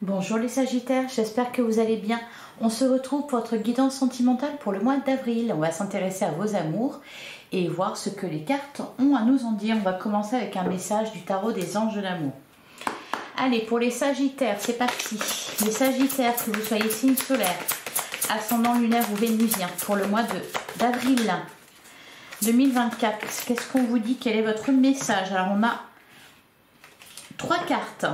Bonjour les Sagittaires, j'espère que vous allez bien. On se retrouve pour votre guidance sentimentale pour le mois d'avril. On va s'intéresser à vos amours et voir ce que les cartes ont à nous en dire. On va commencer avec un message du tarot des anges de l'amour. Allez, pour les Sagittaires, c'est parti. Les Sagittaires, que vous soyez signe solaire, ascendant lunaire ou vénusien, pour le mois d'avril 2024. Qu'est-ce qu'on vous dit? Quel est votre message? Alors, on a 3 cartes.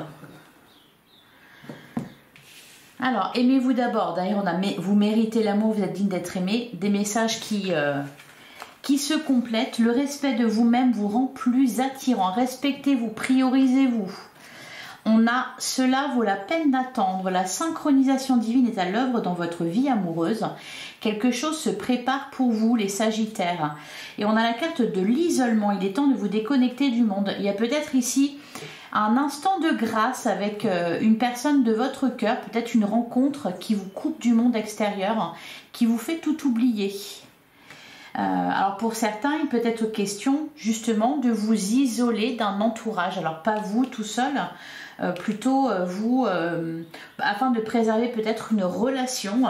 Alors, aimez-vous d'abord. D'ailleurs, on a vous méritez l'amour, vous êtes digne d'être aimé. Des messages qui se complètent. Le respect de vous-même vous rend plus attirant. Respectez-vous, priorisez-vous. On a cela vaut la peine d'attendre. La synchronisation divine est à l'œuvre dans votre vie amoureuse. Quelque chose se prépare pour vous, les Sagittaires. Et on a la carte de l'isolement. Il est temps de vous déconnecter du monde. Il y a peut-être ici un instant de grâce avec une personne de votre cœur, peut-être une rencontre qui vous coupe du monde extérieur, qui vous fait tout oublier. Alors pour certains, il peut être question justement de vous isoler d'un entourage. Alors pas vous tout seul, plutôt vous, afin de préserver peut-être une relation.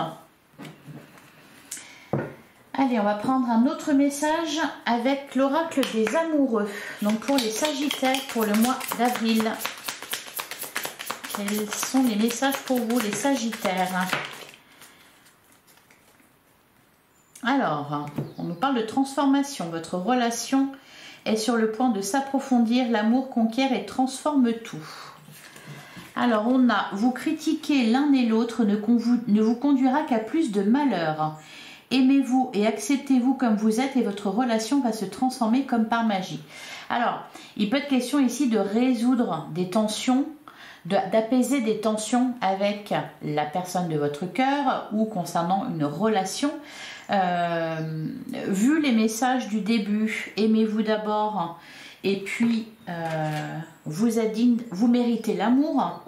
Allez, on va prendre un autre message avec l'oracle des amoureux. Donc pour les Sagittaires, pour le mois d'avril. Quels sont les messages pour vous, les Sagittaires? Alors, on nous parle de transformation. Votre relation est sur le point de s'approfondir. L'amour conquiert et transforme tout. Alors, on a, vous critiquer l'un et l'autre ne vous conduira qu'à plus de malheur. Aimez-vous et acceptez-vous comme vous êtes et votre relation va se transformer comme par magie. Alors, il peut être question ici de résoudre des tensions, d'apaiser des tensions avec la personne de votre cœur ou concernant une relation. Vu les messages du début, aimez-vous d'abord et puis vous êtes digne, vous méritez l'amour.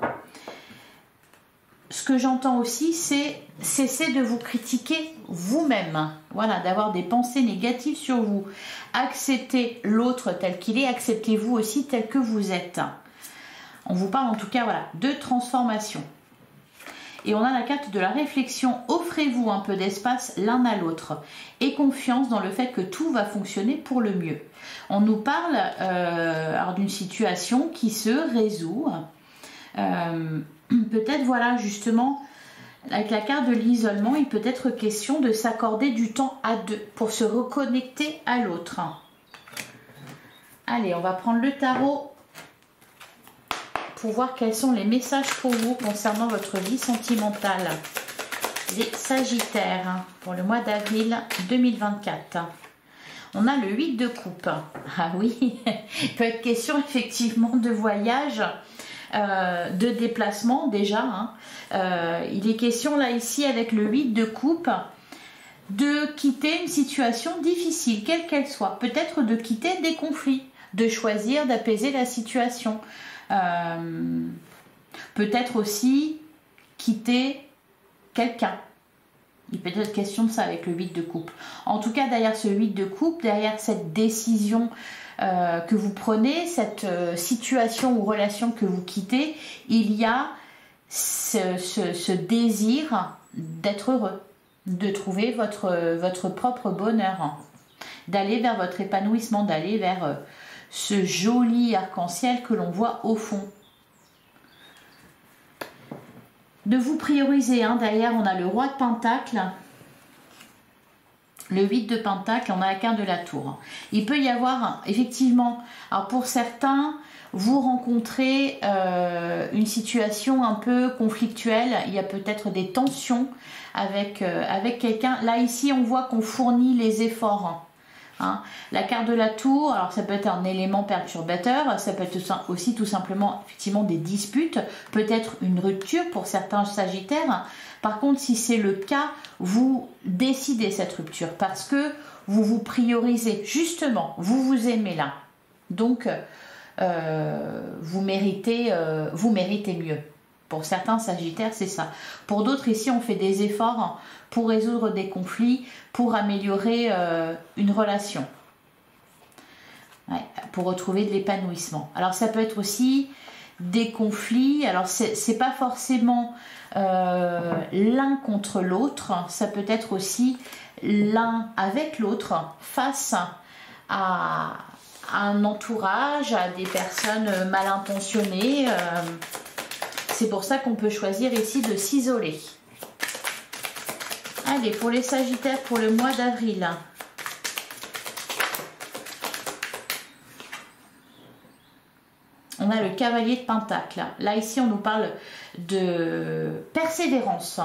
Ce que j'entends aussi, c'est cesser de vous critiquer vous-même. Voilà, d'avoir des pensées négatives sur vous. Acceptez l'autre tel qu'il est, acceptez-vous aussi tel que vous êtes. On vous parle en tout cas voilà, de transformation. Et on a la carte de la réflexion. Offrez-vous un peu d'espace l'un à l'autre et confiance dans le fait que tout va fonctionner pour le mieux. On nous parle d'une situation qui se résout. Peut-être voilà justement avec la carte de l'isolement, il peut être question de s'accorder du temps à deux pour se reconnecter à l'autre. Allez, on va prendre le tarot pour voir quels sont les messages pour vous concernant votre vie sentimentale. Les Sagittaires pour le mois d'avril 2024. On a le 8 de coupe. Ah oui, il peut être question effectivement de voyage, de déplacement déjà. Il est question là ici avec le 8 de coupe de quitter une situation difficile, quelle qu'elle soit. Peut-être de quitter des conflits, de choisir d'apaiser la situation. Peut-être aussi quitter quelqu'un. Il peut être question de ça avec le 8 de coupe. En tout cas, derrière ce 8 de coupe, derrière cette décision que vous prenez, cette situation ou relation que vous quittez, il y a ce désir d'être heureux, de trouver votre propre bonheur, d'aller vers votre épanouissement, d'aller vers ce joli arc-en-ciel que l'on voit au fond. De vous prioriser, derrière on a le roi de Pentacle, le 8 de Pentacle, on a la carte de la tour. Il peut y avoir effectivement, alors pour certains, vous rencontrez une situation un peu conflictuelle, il y a peut-être des tensions avec quelqu'un. Là ici on voit qu'on fournit les efforts. La carte de la tour, alors ça peut être un élément perturbateur, ça peut être aussi tout simplement effectivement des disputes, peut-être une rupture pour certains Sagittaires. Par contre, si c'est le cas, vous décidez cette rupture parce que vous vous priorisez, justement, vous vous aimez là. Donc, vous méritez mieux. Pour certains Sagittaires, c'est ça. Pour d'autres, ici, on fait des efforts pour résoudre des conflits, pour améliorer une relation. Ouais, pour retrouver de l'épanouissement. Alors, ça peut être aussi des conflits. Alors c'est pas forcément l'un contre l'autre, ça peut être aussi l'un avec l'autre face à un entourage, à des personnes mal intentionnées. C'est pour ça qu'on peut choisir ici de s'isoler. Allez, pour les Sagittaires, pour le mois d'avril. On a le cavalier de Pentacle. Là, ici, on nous parle de persévérance,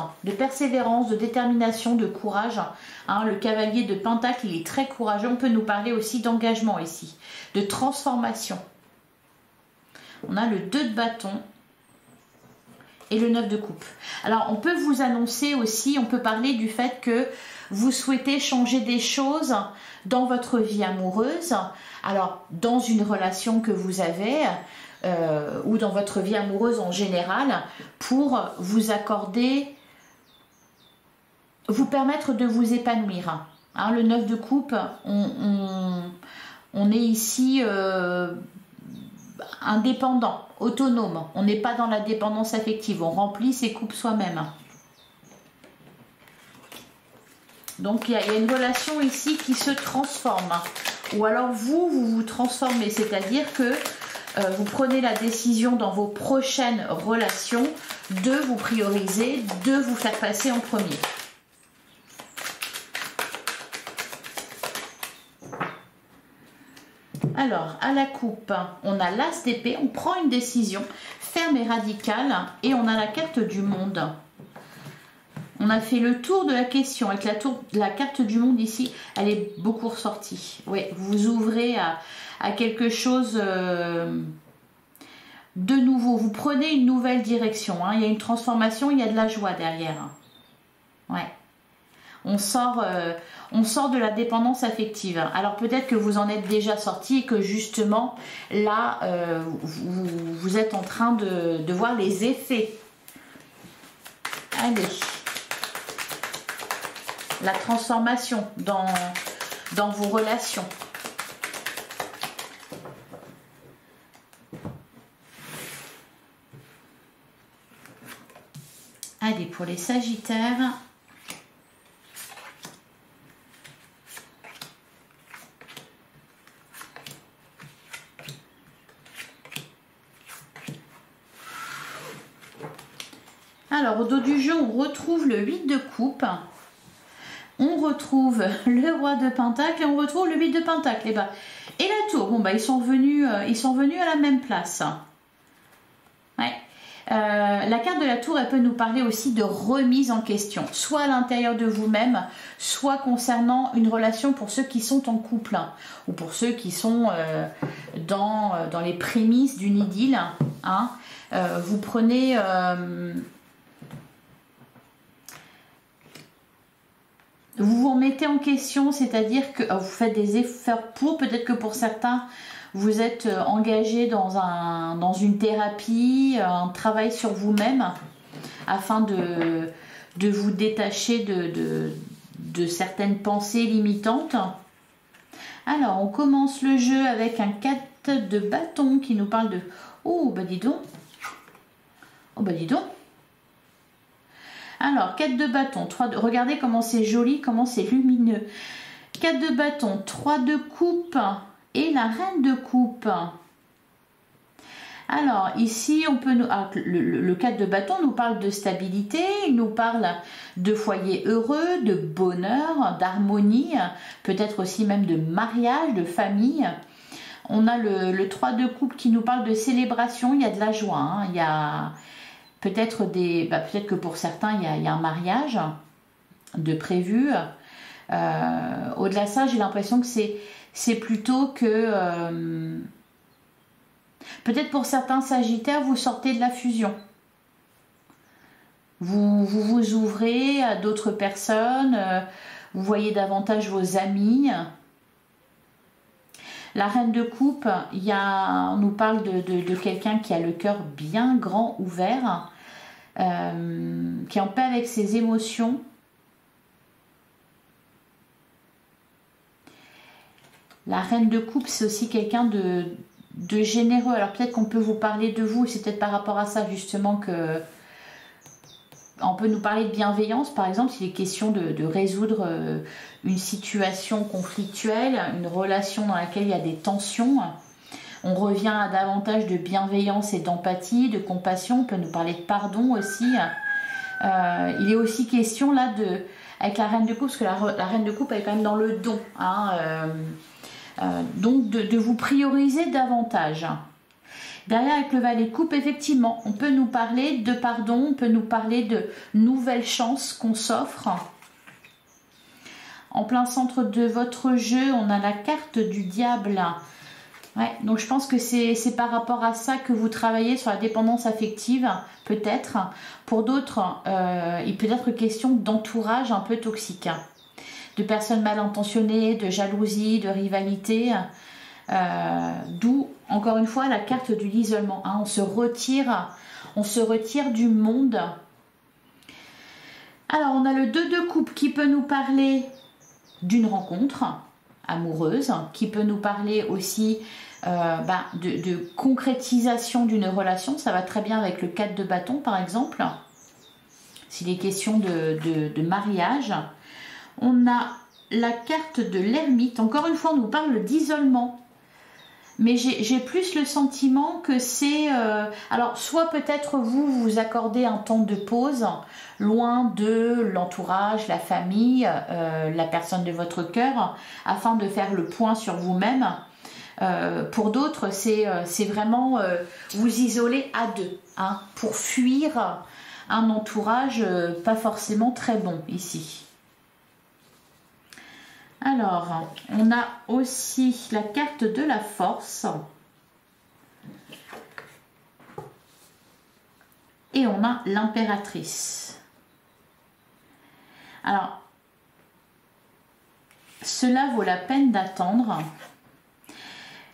de détermination, de courage. Hein, le cavalier de Pentacle, il est très courageux. On peut nous parler aussi d'engagement ici, de transformation. On a le 2 de bâton et le 9 de coupe. Alors, on peut vous annoncer aussi, on peut parler du fait que vous souhaitez changer des choses dans votre vie amoureuse. Alors, dans une relation que vous avez ou dans votre vie amoureuse en général, pour vous accorder, vous permettre de vous épanouir. Hein, le 9 de coupe, on est ici indépendant, autonome. On n'est pas dans la dépendance affective. On remplit ses coupes soi-même. Donc, il y a une relation ici qui se transforme. Ou alors, vous vous transformez. C'est-à-dire que vous prenez la décision dans vos prochaines relations de vous prioriser, de vous faire passer en premier. Alors, à la coupe, on a l'as d'épée, on prend une décision ferme et radicale et on a la carte du monde. On a fait le tour de la question avec la carte du monde ici, elle est beaucoup ressortie. Oui, vous ouvrez à quelque chose de nouveau, vous prenez une nouvelle direction. Hein. Il y a une transformation, il y a de la joie derrière. Ouais. On sort de la dépendance affective. Alors peut-être que vous en êtes déjà sorti et que justement là vous êtes en train de voir les effets. Allez, la transformation dans vos relations. Allez, pour les Sagittaires. Alors, au dos du jeu, on retrouve le 8 de coupe. On retrouve le roi de Pentacle et on retrouve le 8 de Pentacle. Et la tour, bon, ils sont venus à la même place. Ouais. La carte de la tour, elle peut nous parler aussi de remise en question, soit à l'intérieur de vous-même, soit concernant une relation pour ceux qui sont en couple, ou pour ceux qui sont dans les prémices d'une idylle. Hein. Vous prenez... vous vous remettez en question, c'est-à-dire que vous faites des efforts pour, peut-être que pour certains, vous êtes engagé dans une thérapie, un travail sur vous-même, afin de vous détacher de certaines pensées limitantes. Alors, on commence le jeu avec un 4 de bâton qui nous parle de... Oh, bah dis donc. Oh, bah dis donc. Alors, 4 de bâton, 3 de... Regardez comment c'est joli, comment c'est lumineux. 4 de bâton, 3 de coupe et la reine de coupe. Alors, ici, on peut... le 4 de bâton nous parle de stabilité, il nous parle de foyer heureux, de bonheur, d'harmonie, peut-être aussi même de mariage, de famille. On a le 3 de coupe qui nous parle de célébration, il y a de la joie, hein, il y a... Peut-être peut-être que pour certains, il y a un mariage de prévu. Au-delà de ça, j'ai l'impression que c'est plutôt que... peut-être pour certains Sagittaires, vous sortez de la fusion. Vous ouvrez à d'autres personnes. Vous voyez davantage vos amis. La reine de coupe, on nous parle de quelqu'un qui a le cœur bien grand ouvert, qui est en paix avec ses émotions. La reine de coupe, c'est aussi quelqu'un de généreux. Alors peut-être qu'on peut vous parler de vous, c'est peut-être par rapport à ça justement que on peut nous parler de bienveillance, par exemple, s'il est question de résoudre une situation conflictuelle, une relation dans laquelle il y a des tensions. On revient à davantage de bienveillance et d'empathie, de compassion. On peut nous parler de pardon aussi. Il est aussi question là avec la reine de coupe, parce que la reine de coupe elle est quand même dans le don. Hein, donc de vous prioriser davantage. Derrière, avec le valet de coupe, effectivement, on peut nous parler de pardon, on peut nous parler de nouvelles chances qu'on s'offre. En plein centre de votre jeu, on a la carte du diable. Ouais, donc je pense que c'est par rapport à ça que vous travaillez sur la dépendance affective, peut-être. Pour d'autres, il peut être question d'entourage un peu toxique, de personnes mal intentionnées, de jalousie, de rivalité. D'où, encore une fois, la carte de l'isolement. Hein, on se retire du monde. Alors, on a le 2 de coupe qui peut nous parler d'une rencontre amoureuse, qui peut nous parler aussi de concrétisation d'une relation. Ça va très bien avec le 4 de bâton, par exemple, s'il est question de mariage. On a la carte de l'ermite. Encore une fois, on nous parle d'isolement. Mais j'ai plus le sentiment que c'est... alors, soit peut-être vous accordez un temps de pause, loin de l'entourage, la famille, la personne de votre cœur, afin de faire le point sur vous-même. Pour d'autres, c'est vraiment vous isoler à deux, hein, pour fuir un entourage pas forcément très bon ici. Alors, on a aussi la carte de la force. Et on a l'impératrice. Alors, cela vaut la peine d'attendre.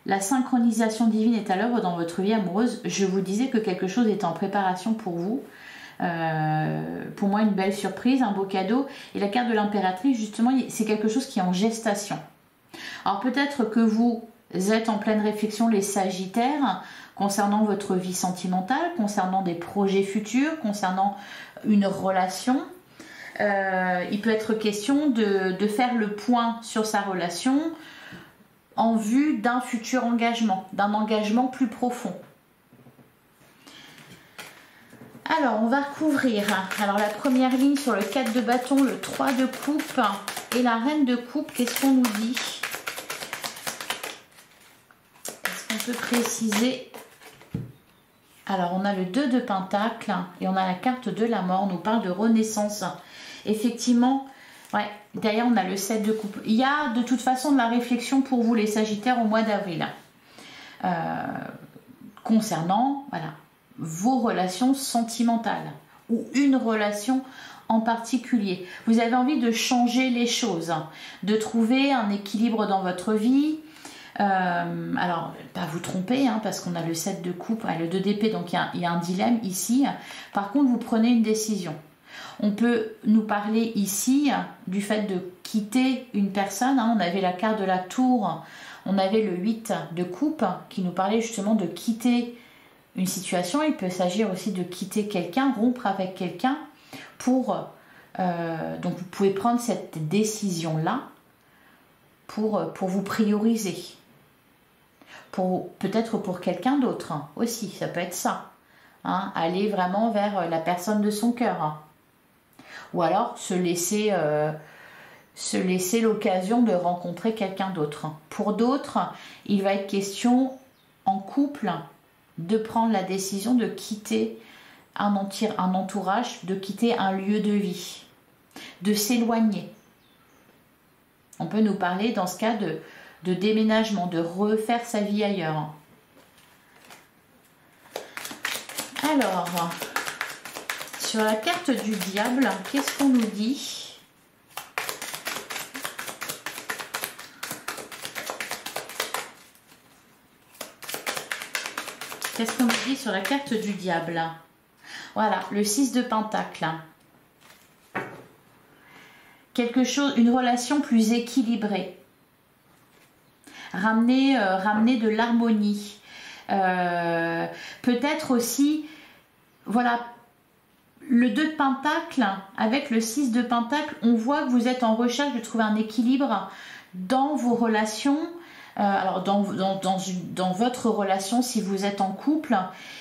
La synchronisation divine est à l'œuvre dans votre vie amoureuse. Je vous disais que quelque chose est en préparation pour vous. Pour moi, une belle surprise, un beau cadeau. Et la carte de l'impératrice, justement, c'est quelque chose qui est en gestation. Alors peut-être que vous êtes en pleine réflexion, les Sagittaires, concernant votre vie sentimentale, concernant des projets futurs, concernant une relation. Il peut être question de faire le point sur sa relation en vue d'un futur engagement, d'un engagement plus profond. Alors, on va recouvrir. Alors, la première ligne sur le 4 de bâton, le 3 de coupe et la reine de coupe. Qu'est-ce qu'on nous dit? Est-ce qu'on peut préciser? Alors, on a le 2 de pentacle et on a la carte de la mort. On nous parle de renaissance. Effectivement, ouais, derrière, on a le 7 de coupe. Il y a de toute façon de la réflexion pour vous, les Sagittaires, au mois d'avril. Concernant, voilà, vos relations sentimentales ou une relation en particulier. Vous avez envie de changer les choses, de trouver un équilibre dans votre vie. Alors, pas vous tromper, hein, parce qu'on a le 7 de coupe, le 2 d'épée, donc il y a un dilemme ici. Par contre, vous prenez une décision. On peut nous parler ici du fait de quitter une personne. Hein. On avait la carte de la tour, on avait le 8 de coupe qui nous parlait justement de quitter une situation. Il peut s'agir aussi de quitter quelqu'un, rompre avec quelqu'un pour... donc vous pouvez prendre cette décision-là pour vous prioriser. Peut-être pour quelqu'un d'autre hein, aussi, ça peut être ça. Hein, aller vraiment vers la personne de son cœur. Hein. Ou alors se laisser l'occasion de rencontrer quelqu'un d'autre. Pour d'autres, il va être question en couple de prendre la décision de quitter un entourage, de quitter un lieu de vie, de s'éloigner. On peut nous parler dans ce cas de déménagement, de refaire sa vie ailleurs. Alors, sur la carte du diable, qu'est-ce qu'on nous dit ? Qu'est-ce qu'on nous dit sur la carte du diable? Voilà, le 6 de pentacle. Quelque chose, une relation plus équilibrée. Ramener de l'harmonie. Peut-être aussi, voilà, le 2 de Pentacle avec le 6 de Pentacle, on voit que vous êtes en recherche de trouver un équilibre dans vos relations. Alors dans votre relation si vous êtes en couple,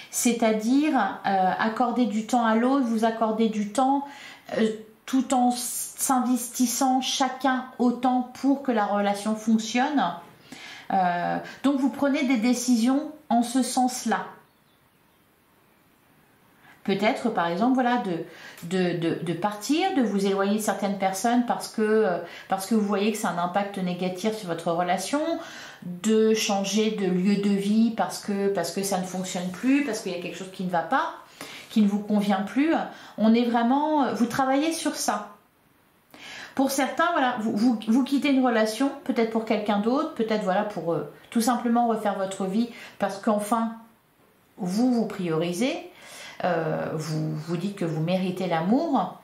c'est-à-dire accorder du temps à l'autre, vous accorder du temps tout en s'investissant chacun autant pour que la relation fonctionne. Donc vous prenez des décisions en ce sens-là. Peut-être par exemple voilà, de partir, de vous éloigner de certaines personnes parce que vous voyez que c'est un impact négatif sur votre relation, de changer de lieu de vie parce que ça ne fonctionne plus, parce qu'il y a quelque chose qui ne va pas, qui ne vous convient plus. On est vraiment, vous travaillez sur ça. Pour certains, voilà, vous quittez une relation, peut-être pour quelqu'un d'autre, peut-être voilà, pour tout simplement refaire votre vie parce qu'enfin, vous priorisez. Vous dites que vous méritez l'amour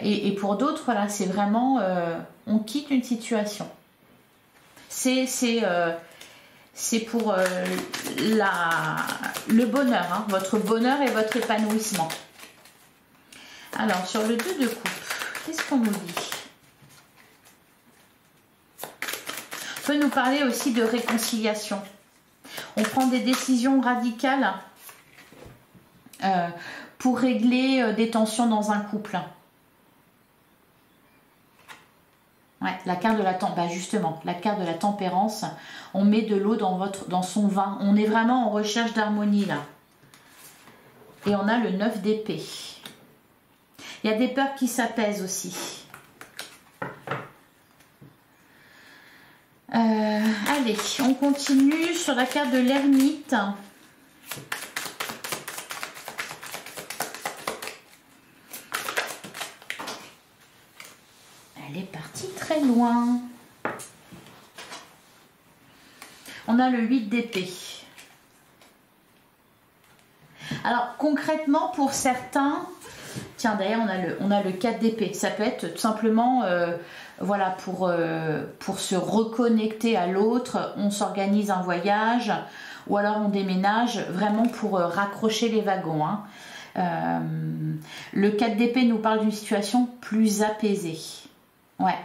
et pour d'autres voilà c'est vraiment on quitte une situation, c'est pour le bonheur, hein, votre bonheur et votre épanouissement. Alors sur le 2 de coupe, qu'est-ce qu'on nous dit? On peut nous parler aussi de réconciliation. On prend des décisions radicales pour régler des tensions dans un couple. Ouais, la carte de la justement, la carte de la tempérance, on met de l'eau dans son vin. On est vraiment en recherche d'harmonie là. Et on a le 9 d'épée. Il y a des peurs qui s'apaisent aussi. Allez, on continue sur la carte de l'ermite. Elle est partie très loin. On a le 8 d'épée. Alors concrètement pour certains, tiens d'ailleurs on a le 4 d'épée. Ça peut être tout simplement voilà, pour se reconnecter à l'autre, on s'organise un voyage ou alors on déménage vraiment pour raccrocher les wagons. Hein. Le 4 d'épée nous parle d'une situation plus apaisée. Ouais,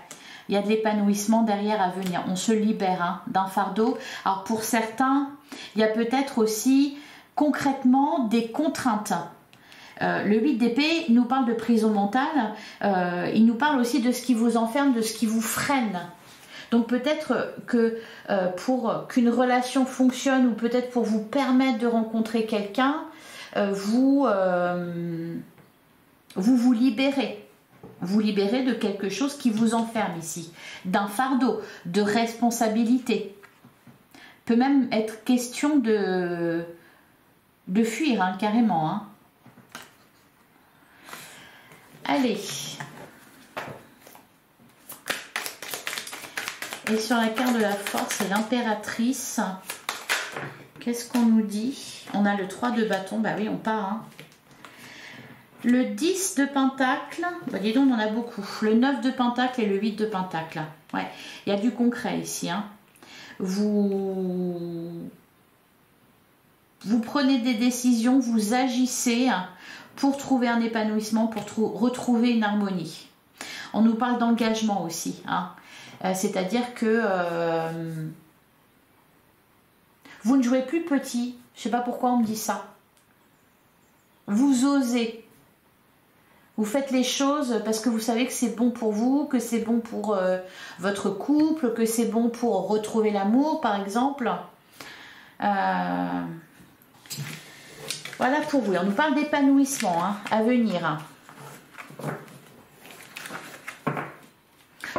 il y a de l'épanouissement derrière à venir. On se libère hein, d'un fardeau. Alors pour certains, il y a peut-être aussi concrètement des contraintes. Le 8 d'épée nous parle de prison mentale. Il nous parle aussi de ce qui vous enferme, de ce qui vous freine. Donc peut-être que pour qu'une relation fonctionne ou peut-être pour vous permettre de rencontrer quelqu'un, vous libérez. Vous libérez de quelque chose qui vous enferme ici, d'un fardeau, de responsabilité. Peut même être question de fuir, hein, carrément. Hein. Allez. Et sur la carte de la force, c'est l'impératrice. Qu'est-ce qu'on nous dit? On a le 3 de bâton, bah oui, on part. Hein. Le 10 de pentacle, bah dis donc on en a beaucoup. Le 9 de pentacle et le 8 de pentacle. Ouais, il y a du concret ici. Hein. Vous prenez des décisions, vous agissez pour trouver un épanouissement, pour retrouver une harmonie. On nous parle d'engagement aussi. Hein. C'est-à-dire que vous ne jouez plus petit. Je ne sais pas pourquoi on me dit ça. Vous osez. Vous faites les choses parce que vous savez que c'est bon pour vous, que c'est bon pour votre couple, que c'est bon pour retrouver l'amour, par exemple. Voilà pour vous. On nous parle d'épanouissement hein, à venir. Hein.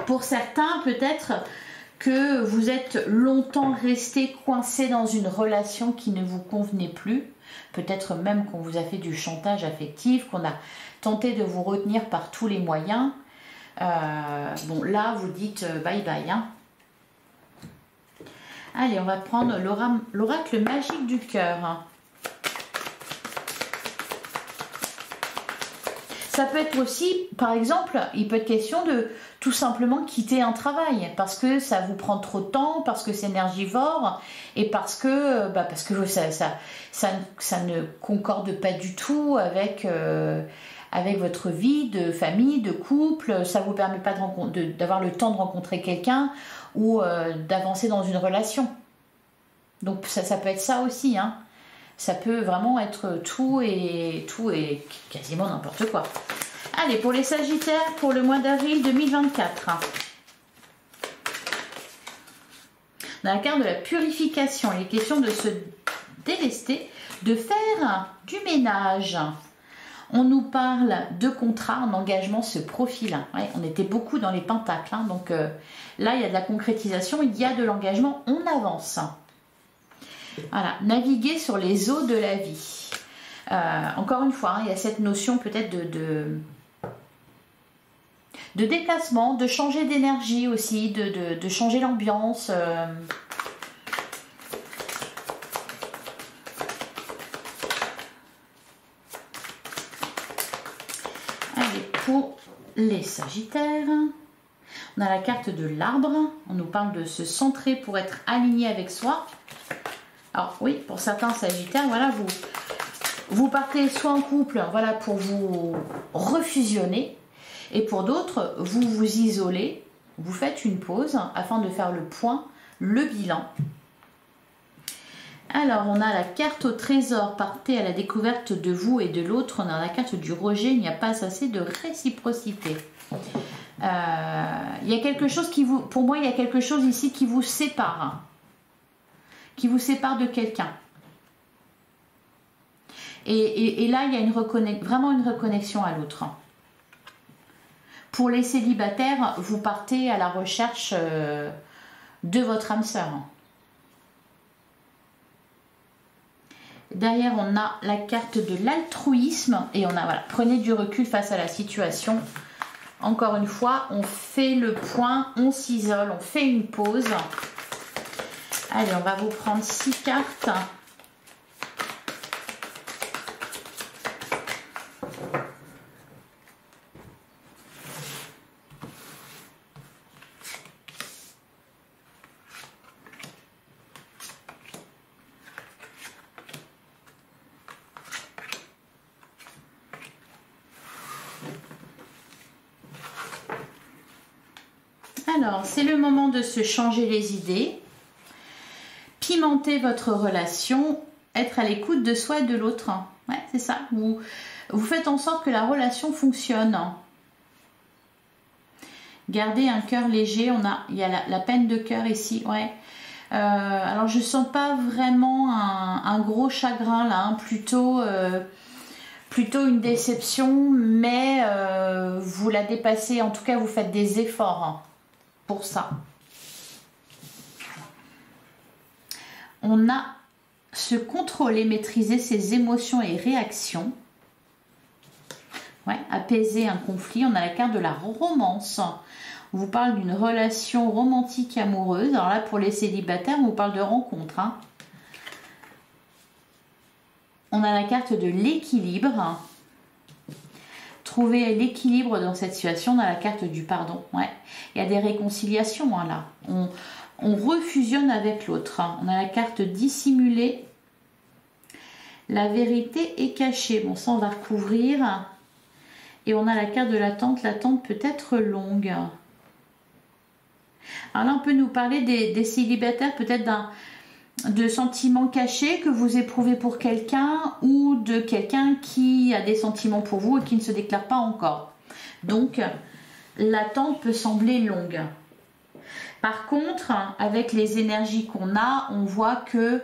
Pour certains, peut-être que vous êtes longtemps resté coincé dans une relation qui ne vous convenait plus. Peut-être même qu'on vous a fait du chantage affectif, qu'on a tenté de vous retenir par tous les moyens. Bon, là, vous dites bye bye. Hein. Allez, on va prendre l'oracle magique du cœur. Ça peut être aussi, par exemple, il peut être question de tout simplement quitter un travail parce que ça vous prend trop de temps, parce que c'est énergivore et parce que ça ne concorde pas du tout avec, avec votre vie de famille, de couple. Ça ne vous permet pas d'avoir le temps de rencontrer quelqu'un ou d'avancer dans une relation. Donc ça peut être ça aussi, hein. Ça peut vraiment être tout et quasiment n'importe quoi. Allez, pour les Sagittaires, pour le mois d'avril 2024. On a la carte de la purification. Il est question de se délester, de faire du ménage. On nous parle de contrat, un engagement se profile. Ouais, on était beaucoup dans les pentacles, hein, donc là, il y a de la concrétisation, il y a de l'engagement, on avance. Voilà, naviguer sur les eaux de la vie. Encore une fois, hein, il y a cette notion peut-être de déplacement, de changer d'énergie aussi, de changer l'ambiance. Allez, pour les Sagittaires, on a la carte de l'arbre. On nous parle de se centrer pour être aligné avec soi. Alors oui, pour certains Sagittaires, voilà, vous partez soit en couple, voilà, pour vous refusionner, et pour d'autres, vous vous isolez, vous faites une pause afin de faire le point, le bilan. Alors, on a la carte au trésor, partez à la découverte de vous et de l'autre. On a la carte du rejet, il n'y a pas assez de réciprocité. Il y a quelque chose qui vous, pour moi, il y a quelque chose ici qui vous sépare. Qui vous sépare de quelqu'un. Et là, il y a vraiment une reconnexion à l'autre. Pour les célibataires, vous partez à la recherche de votre âme sœur. Derrière, on a la carte de l'altruisme et on a, voilà, prenez du recul face à la situation. Encore une fois, on fait le point, on s'isole, on fait une pause. Allez, on va vous prendre 6 cartes. Alors, c'est le moment de se changer les idées. Pimenter votre relation, être à l'écoute de soi et de l'autre. Ouais, c'est ça. Vous faites en sorte que la relation fonctionne. Gardez un cœur léger. Il y a la peine de cœur ici. Ouais. Alors, je sens pas vraiment un gros chagrin là. Hein, plutôt une déception, mais vous la dépassez. En tout cas, vous faites des efforts pour ça. On a se contrôler, maîtriser ses émotions et réactions. Ouais, apaiser un conflit. On a la carte de la romance. On vous parle d'une relation romantique amoureuse. Alors là, pour les célibataires, on vous parle de rencontre. Hein. On a la carte de l'équilibre. Trouver l'équilibre dans cette situation. On a la carte du pardon. Ouais. Il y a des réconciliations hein, là. On refusionne avec l'autre. On a la carte dissimulée. La vérité est cachée. Bon, ça, on va recouvrir. Et on a la carte de l'attente. L'attente peut être longue. Alors là, on peut nous parler des célibataires, peut-être de sentiments cachés que vous éprouvez pour quelqu'un ou de quelqu'un qui a des sentiments pour vous et qui ne se déclare pas encore. Donc, l'attente peut sembler longue. Par contre, avec les énergies qu'on a, on voit que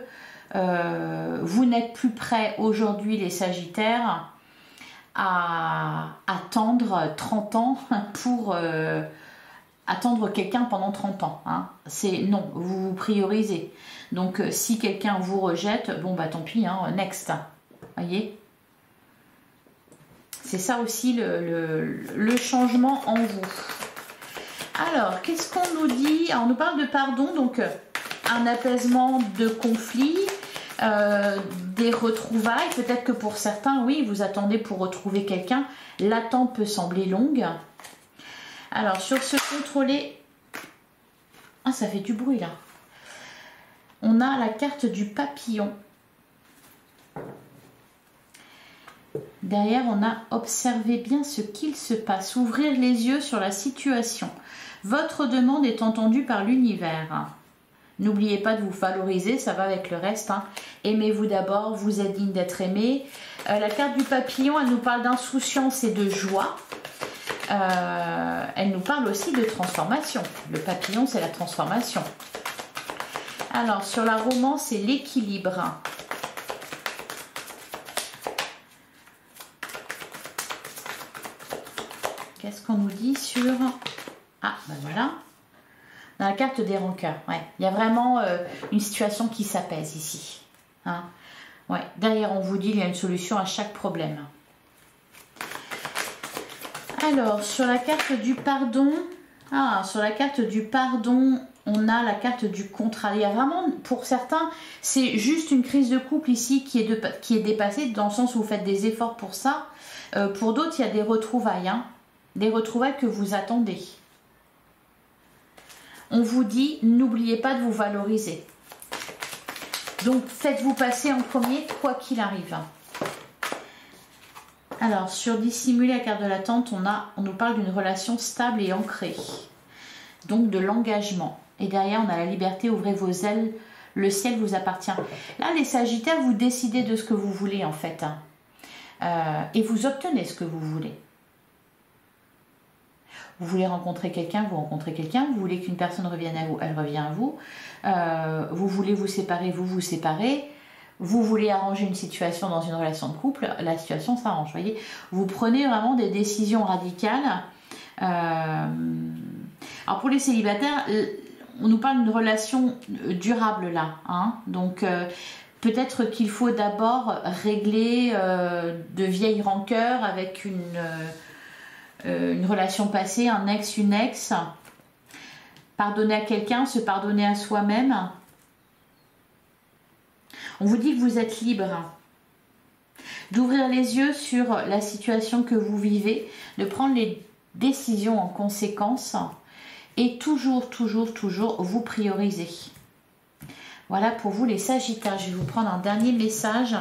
vous n'êtes plus prêts aujourd'hui, les Sagittaires, à attendre 30 ans pour attendre quelqu'un pendant 30 ans. Hein. C'est non, vous vous priorisez. Donc, si quelqu'un vous rejette, bon, bah tant pis, hein, next. Voyez ? C'est ça aussi le changement en vous. Alors, qu'est-ce qu'on nous dit? Alors, on nous parle de pardon, donc un apaisement de conflit, des retrouvailles. Peut-être que pour certains, oui, vous attendez pour retrouver quelqu'un. L'attente peut sembler longue. Alors, sur ce contrôler... Ah, ça fait du bruit là. On a la carte du papillon. Derrière, on a observé bien ce qu'il se passe. Ouvrir les yeux sur la situation. Votre demande est entendue par l'univers. N'oubliez pas de vous valoriser, ça va avec le reste. Hein. Aimez-vous d'abord, vous êtes digne d'être aimé. La carte du papillon, elle nous parle d'insouciance et de joie. Elle nous parle aussi de transformation. Le papillon, c'est la transformation. Alors, sur la romance, c'est l'équilibre. Qu'est-ce qu'on nous dit sur... Ah, ben voilà. Dans la carte des rancœurs, ouais. Il y a vraiment une situation qui s'apaise ici. Hein, ouais. Derrière, on vous dit qu'il y a une solution à chaque problème. Alors, sur la carte du pardon... Ah, sur la carte du pardon, on a la carte du contrat. Il y a vraiment, pour certains, c'est juste une crise de couple ici qui est dépassée, dans le sens où vous faites des efforts pour ça. Pour d'autres, il y a des retrouvailles. Hein, des retrouvailles que vous attendez. On vous dit, n'oubliez pas de vous valoriser. Donc, faites-vous passer en premier, quoi qu'il arrive. Alors, sur dissimuler la carte de l'attente, on nous parle d'une relation stable et ancrée. Donc, de l'engagement. Et derrière, on a la liberté, ouvrez vos ailes, le ciel vous appartient. Là, les Sagittaires, vous décidez de ce que vous voulez, en fait. Et vous obtenez ce que vous voulez. Vous voulez rencontrer quelqu'un, vous rencontrez quelqu'un. Vous voulez qu'une personne revienne à vous, elle revient à vous. Vous voulez vous séparer, vous vous séparez. Vous voulez arranger une situation dans une relation de couple, la situation s'arrange. Voyez, vous prenez vraiment des décisions radicales. Alors pour les célibataires, on nous parle d'une relation durable là. Hein, donc peut-être qu'il faut d'abord régler de vieilles rancœurs avec une relation passée, un ex, une ex. Pardonner à quelqu'un, se pardonner à soi-même. On vous dit que vous êtes libre d'ouvrir les yeux sur la situation que vous vivez, de prendre les décisions en conséquence et toujours, toujours, toujours vous prioriser. Voilà pour vous les Sagittaires. Je vais vous prendre un dernier message.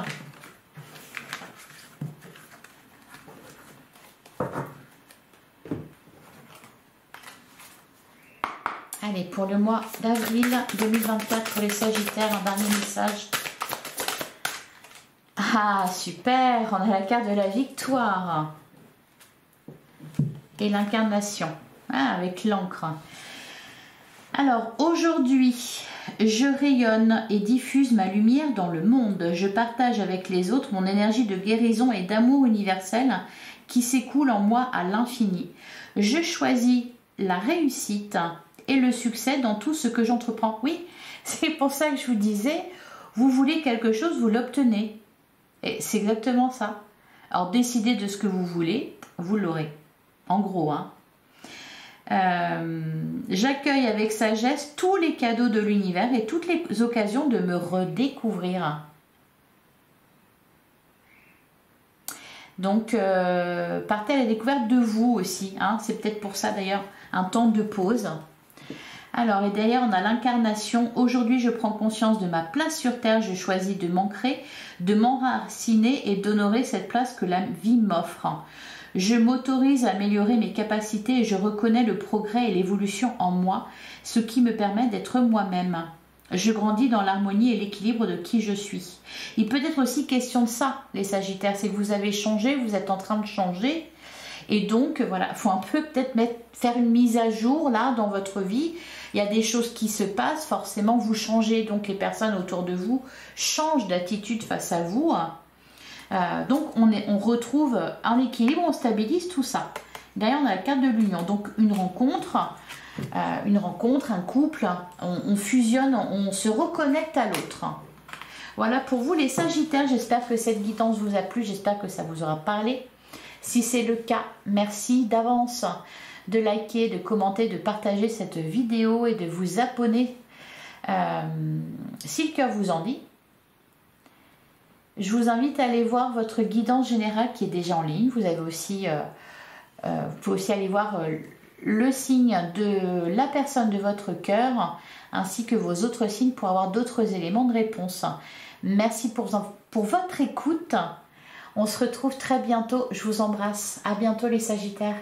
Allez, pour le mois d'avril 2024 pour les Sagittaires, un dernier message. Ah, super, on a la carte de la victoire et l'incarnation, avec l'encre. Alors, aujourd'hui, je rayonne et diffuse ma lumière dans le monde. Je partage avec les autres mon énergie de guérison et d'amour universel qui s'écoule en moi à l'infini. Je choisis la réussite et le succès dans tout ce que j'entreprends. Oui, c'est pour ça que je vous disais, vous voulez quelque chose, vous l'obtenez. Et c'est exactement ça. Alors, décidez de ce que vous voulez, vous l'aurez. En gros, hein. J'accueille avec sagesse tous les cadeaux de l'univers et toutes les occasions de me redécouvrir. Donc, partez à la découverte de vous aussi. Hein. C'est peut-être pour ça d'ailleurs un temps de pause. Alors, et derrière, on a l'incarnation. Aujourd'hui, je prends conscience de ma place sur Terre. Je choisis de m'ancrer, de m'enraciner et d'honorer cette place que la vie m'offre. Je m'autorise à améliorer mes capacités et je reconnais le progrès et l'évolution en moi, ce qui me permet d'être moi-même. Je grandis dans l'harmonie et l'équilibre de qui je suis. Il peut être aussi question de ça, les Sagittaires. C'est que vous avez changé, vous êtes en train de changer. Et donc, voilà, il faut un peu peut-être faire une mise à jour là dans votre vie. Il y a des choses qui se passent, forcément vous changez, donc les personnes autour de vous changent d'attitude face à vous. Donc on retrouve un équilibre, on stabilise tout ça. D'ailleurs on a la carte de l'union, donc une rencontre, un couple, on fusionne, on se reconnecte à l'autre. Voilà pour vous les Sagittaires, j'espère que cette guidance vous a plu, j'espère que ça vous aura parlé. Si c'est le cas, merci d'avance de liker, de commenter, de partager cette vidéo et de vous abonner si le cœur vous en dit. Je vous invite à aller voir votre guidance générale qui est déjà en ligne. Vous avez aussi, vous pouvez aussi aller voir le signe de la personne de votre cœur ainsi que vos autres signes pour avoir d'autres éléments de réponse. Merci pour votre écoute. On se retrouve très bientôt. Je vous embrasse. À bientôt les Sagittaires.